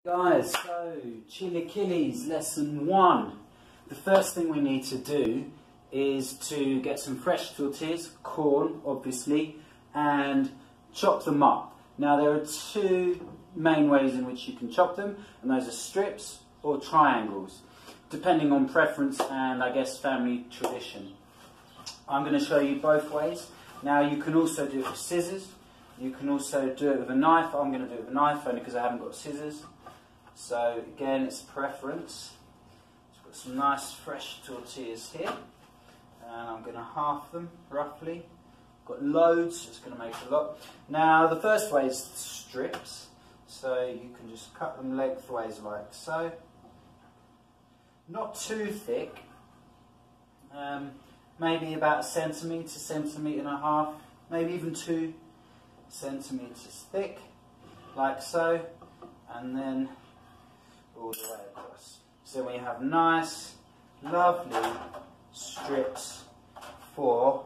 Guys, so Chilaquiles lesson 1. The first thing we need to do is to get some fresh tortillas, corn obviously, and chop them up. Now there are two main ways in which you can chop them, and those are strips or triangles, depending on preference and I guess family tradition. I'm going to show you both ways. Now you can also do it with scissors, you can also do it with a knife. I'm going to do it with a knife only because I haven't got scissors. So again, it's preference. I've got some nice fresh tortillas here, and I'm going to half them roughly. I've got loads, it's going to make a lot. Now the first way is strips, so you can just cut them lengthways like so. Not too thick, maybe about 1 centimetre, centimetre and a half, maybe even 2 centimetres thick, like so, and then all the way across. So we have nice, lovely strips for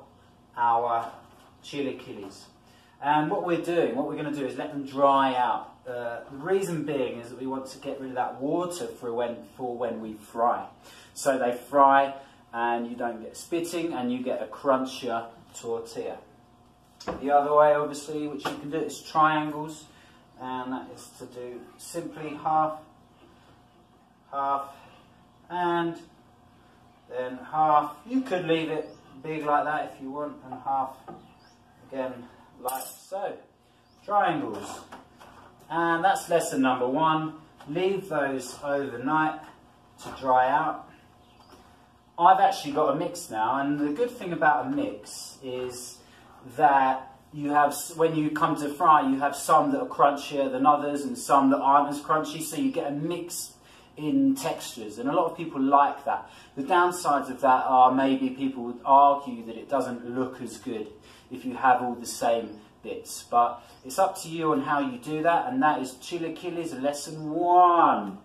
our chilaquiles. And what we're going to do is let them dry out. The reason being is that we want to get rid of that water for when we fry. So they fry and you don't get spitting and you get a crunchier tortilla. The other way obviously which you can do is triangles, and that is to do simply half, and then half. You could leave it big like that if you want, and half again like so. Triangles. And that's lesson number 1. Leave those overnight to dry out. I've actually got a mix now, and the good thing about a mix is that you have, when you come to fry, you have some that are crunchier than others and some that aren't as crunchy, so you get a mix in textures, and a lot of people like that. The downsides of that are maybe people would argue that it doesn't look as good if you have all the same bits, but it's up to you on how you do that, and that is Chilaquiles lesson 1.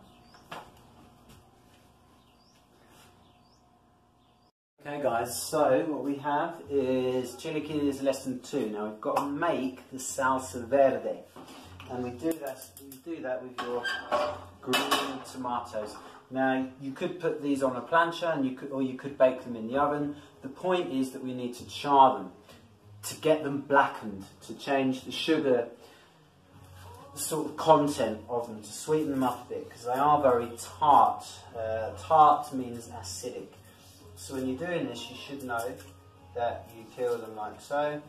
Okay guys, so what we have is Chilaquiles lesson 2. Now we've got to make the salsa verde, and we do that with your green tomatoes. Now you could put these on a plancha, and you could bake them in the oven. The point is that we need to char them to get them blackened, to change the sugar sort of content of them, to sweeten them up a bit, because they are very tart. Tart means acidic. So when you're doing this, you should know that you peel them like so,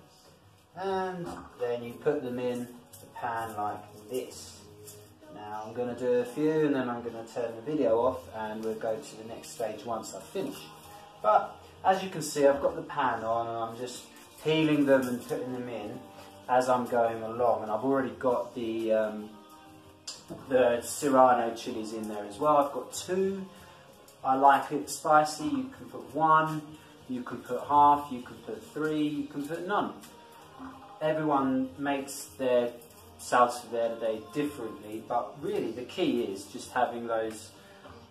and then you put them in the pan like this. Now I'm going to do a few, and then I'm going to turn the video off, and we'll go to the next stage once I finish. But as you can see, I've got the pan on, and I'm just peeling them and putting them in as I'm going along. And I've already got the serrano chilies in there as well. I've got 2. I like it spicy. You can put 1, you can put half, you can put 3, you can put none. Everyone makes their salsa verde differently, but really the key is just having those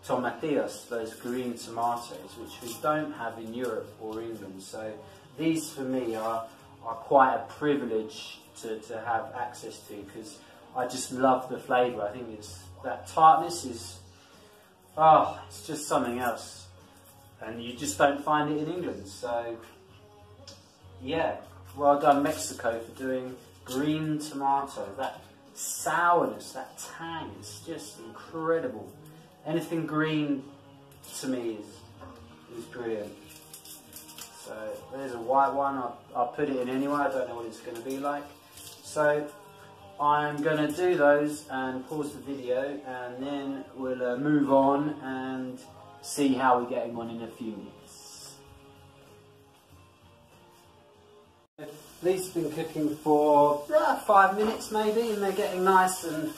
tomatillos, those green tomatoes, which we don't have in Europe or England. So these for me are quite a privilege to have access to, because I just love the flavour. I think that tartness is, oh, it's just something else, and you just don't find it in England. So yeah, well done Mexico for doing green tomato. That sourness, that tang, it's just incredible. Anything green to me is brilliant. So there's a white one. I'll put it in anyway. I don't know what it's going to be like. So I'm going to do those and pause the video, and then we'll move on and see how we're getting on in a few minutes. These have been cooking for 5 minutes maybe, and they're getting nice and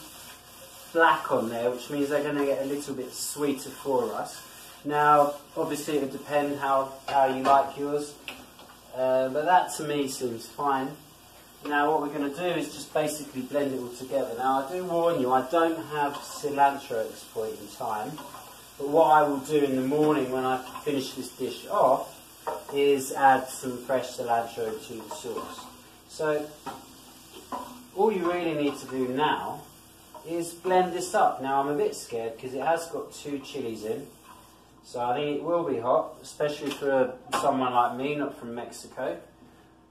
black on there, which means they're going to get a little bit sweeter for us. Now obviously it would depend how you like yours, but that to me seems fine. Now what we're going to do is just basically blend it all together. Now I do warn you, I don't have cilantro at this point in time, but what I will do in the morning when I finish this dish off is add some fresh cilantro to the sauce. So all you really need to do now is blend this up. Now I'm a bit scared because it has got 2 chilies in, so I think it will be hot, especially for someone like me, not from Mexico.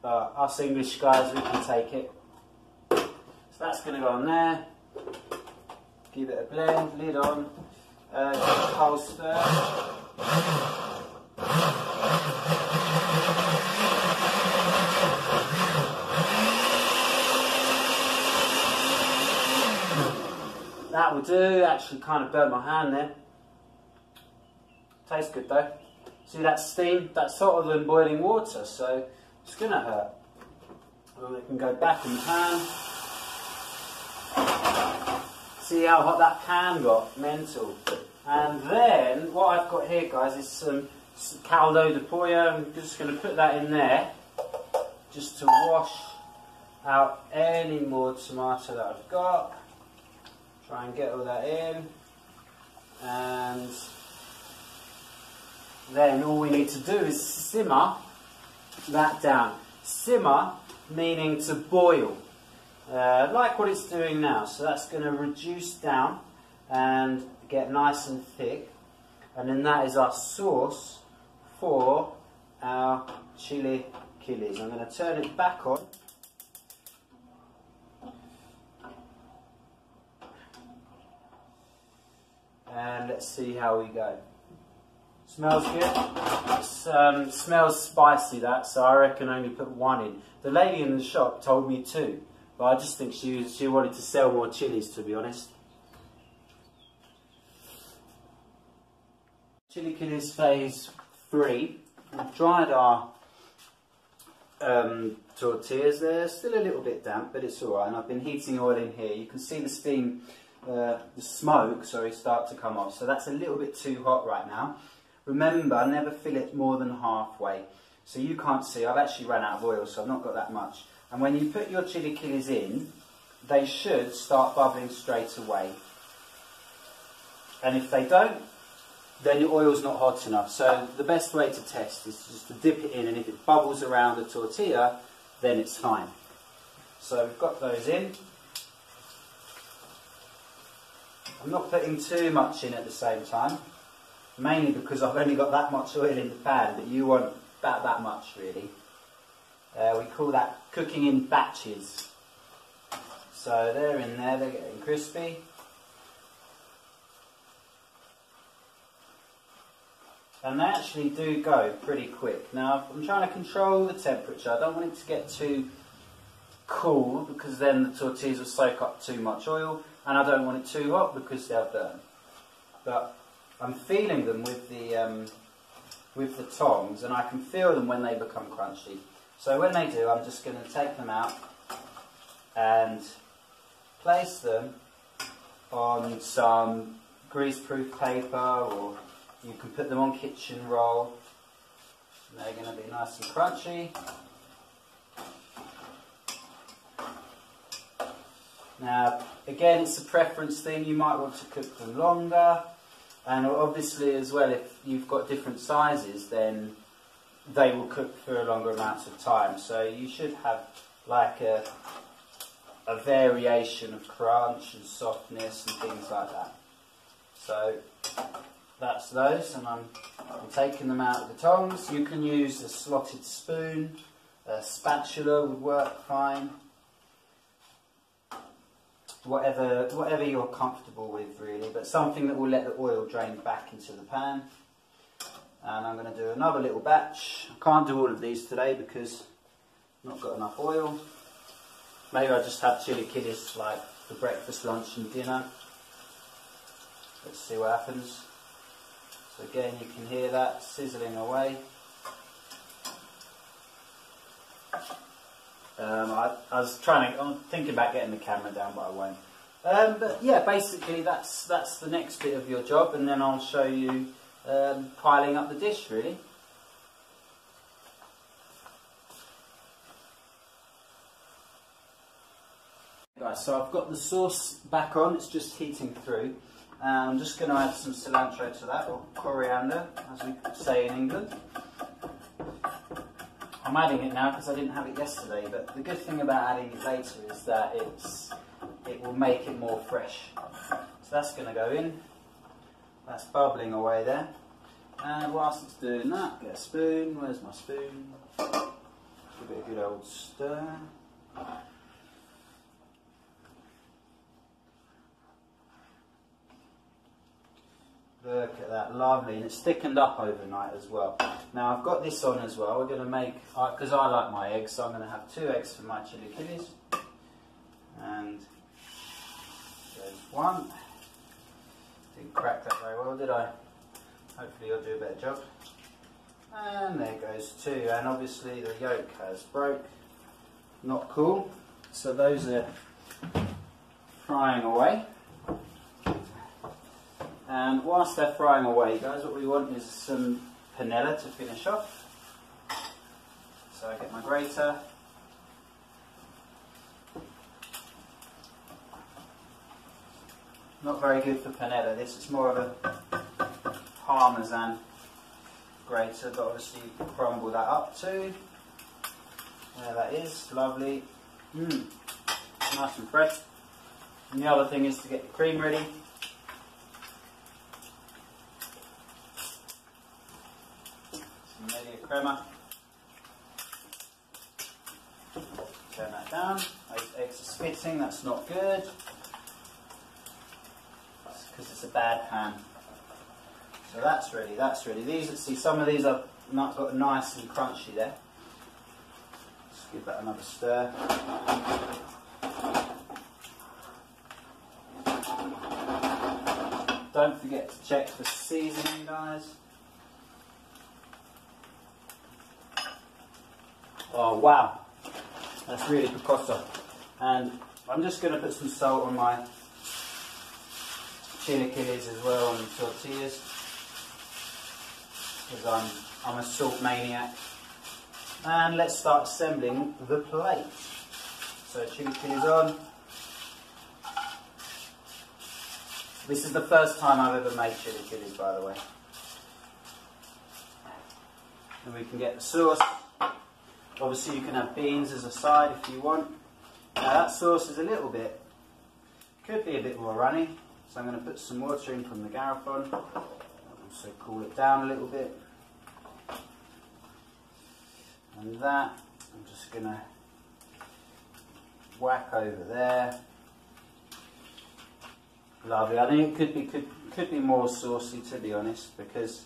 But us English guys, we can take it. So that's going to go on there. Give it a blend, lid on, whole stir. That will do. Actually kind of burnt my hand there. Tastes good though. See that steam? That's hotter than boiling water, so it's going to hurt. Well, it can go back in the pan. See how hot that pan got? Mental. And then what I've got here, guys, is some caldo de pollo. I'm just going to put that in there just to wash out any more tomato that I've got. Try and get all that in, and then all we need to do is simmer that down. Simmer meaning to boil, like what it's doing now. So that's going to reduce down and get nice and thick, and then that is our sauce for our chilaquiles. I'm going to turn it back on. And let's see how we go. Smells good. It smells spicy, that, so I reckon only put 1 in. The lady in the shop told me 2, but I just think she wanted to sell more chilies, to be honest. Chilaquiles phase 3. We've dried our tortillas. They're still a little bit damp, but it's alright. And I've been heating oil in here. You can see the steam, the smoke, sorry, start to come off. So that's a little bit too hot right now. Remember, never fill it more than halfway. So you can't see, I've actually run out of oil, so I've not got that much. And when you put your chilaquiles in, they should start bubbling straight away. And if they don't, then your oil's not hot enough. So the best way to test is just to dip it in, and if it bubbles around the tortilla, then it's fine. So we've got those in. I'm not putting too much in at the same time, mainly because I've only got that much oil in the pan, but you want about that much really. We call that cooking in batches. So they're in there, they're getting crispy. And they actually do go pretty quick. Now I'm trying to control the temperature. I don't want it to get too cool because then the tortillas will soak up too much oil, and I don't want it too hot because they'll burn. But I'm feeling them with the tongs, and I can feel them when they become crunchy. So when they do, I'm just going to take them out and place them on some greaseproof paper, or you can put them on kitchen roll. And they're going to be nice and crunchy. Now, again, it's a preference thing. You might want to cook them longer. And obviously as well, if you've got different sizes, then they will cook for a longer amount of time. So you should have like a variation of crunch and softness and things like that. So that's those, and I'm taking them out with the tongs. You can use a slotted spoon, a spatula would work fine. Whatever you're comfortable with really, but something that will let the oil drain back into the pan. And I'm going to do another little batch. I can't do all of these today because I've not got enough oil. Maybe I'll just have chilaquiles like for breakfast, lunch and dinner. Let's see what happens. So again, you can hear that sizzling away. I'm thinking about getting the camera down, but I won't. But yeah, basically that's the next bit of your job, and then I'll show you piling up the dish really. Guys, so I've got the sauce back on, it's just heating through. I'm just going to add some cilantro to that, or coriander, as we say in England. I'm adding it now because I didn't have it yesterday, but the good thing about adding it later is that it's it will make it more fresh. So that's going to go in. That's bubbling away there. And whilst it's doing that, get a spoon. Where's my spoon? Give it a good old stir. Look at that, lovely, and it's thickened up overnight as well. Now I've got this on as well. We're going to make, because I like my eggs, so I'm going to have 2 eggs for my chilaquiles. And there's 1. Didn't crack that very well, did I? Hopefully you'll do a better job. And there goes 2, and obviously the yolk has broke. Not cool. So those are frying away. And whilst they're frying away, guys, what we want is some panela to finish off. So I get my grater. Not very good for panela. This is more of a parmesan grater, but obviously you can crumble that up too. There that is, lovely. Nice and fresh. And the other thing is to get the cream ready. Maybe a crema. Turn that down. Those eggs are spitting, that's not good. That's because it's a bad pan. So that's ready, that's ready. These, see, some of these have not got nice and crunchy there. Just give that another stir. Don't forget to check for seasoning, guys. Oh wow, that's really picosa. And I'm just going to put some salt on my chilaquiles as well, on the tortillas, because I'm a salt maniac. And let's start assembling the plate. So chilaquiles on. This is the first time I've ever made chilaquiles, by the way. And we can get the sauce. Obviously you can have beans as a side if you want. Now that sauce is a little bit, could be a bit more runny, so I'm going to put some water in from the garrafon. Also cool it down a little bit. And that, I'm just going to whack over there. Lovely. I think it could be more saucy, to be honest, because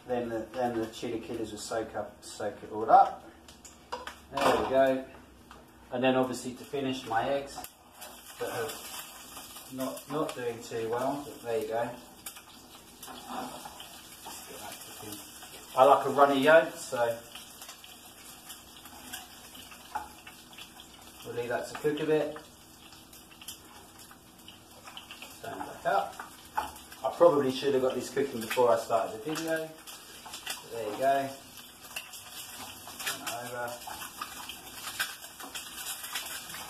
then the chilaquiles will soak it all up. There we go. And then obviously to finish, my eggs that are not doing too well, but there you go. I like a runny yolk, so we'll leave that to cook a bit. Turn back up. I probably should have got this cooking before I started the video. But there you go. Turn it over.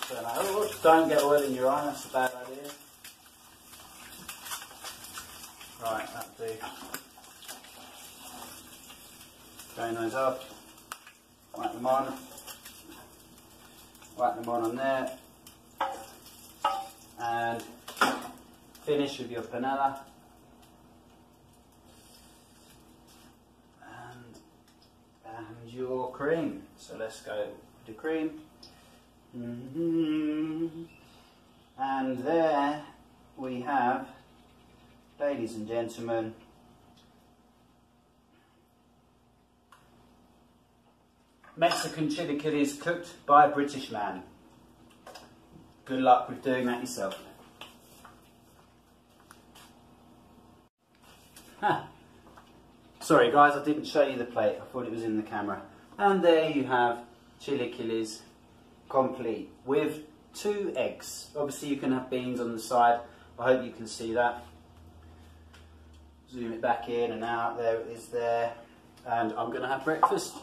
Turn it over. Don't get oil in your eye, that's a bad idea. Right, that'll do. Drain those off. Whack them on. Whack them on there. And finish with your panela. And your cream. So let's go with the cream. And there we have, ladies and gentlemen, Mexican chilaquiles cooked by a British man. Good luck with doing that yourself. Sorry guys, I didn't show you the plate, I thought it was in the camera. And there you have chilaquiles complete with 2 eggs. Obviously you can have beans on the side, I hope you can see that. Zoom it back in and out, there it is there. And I'm going to have breakfast.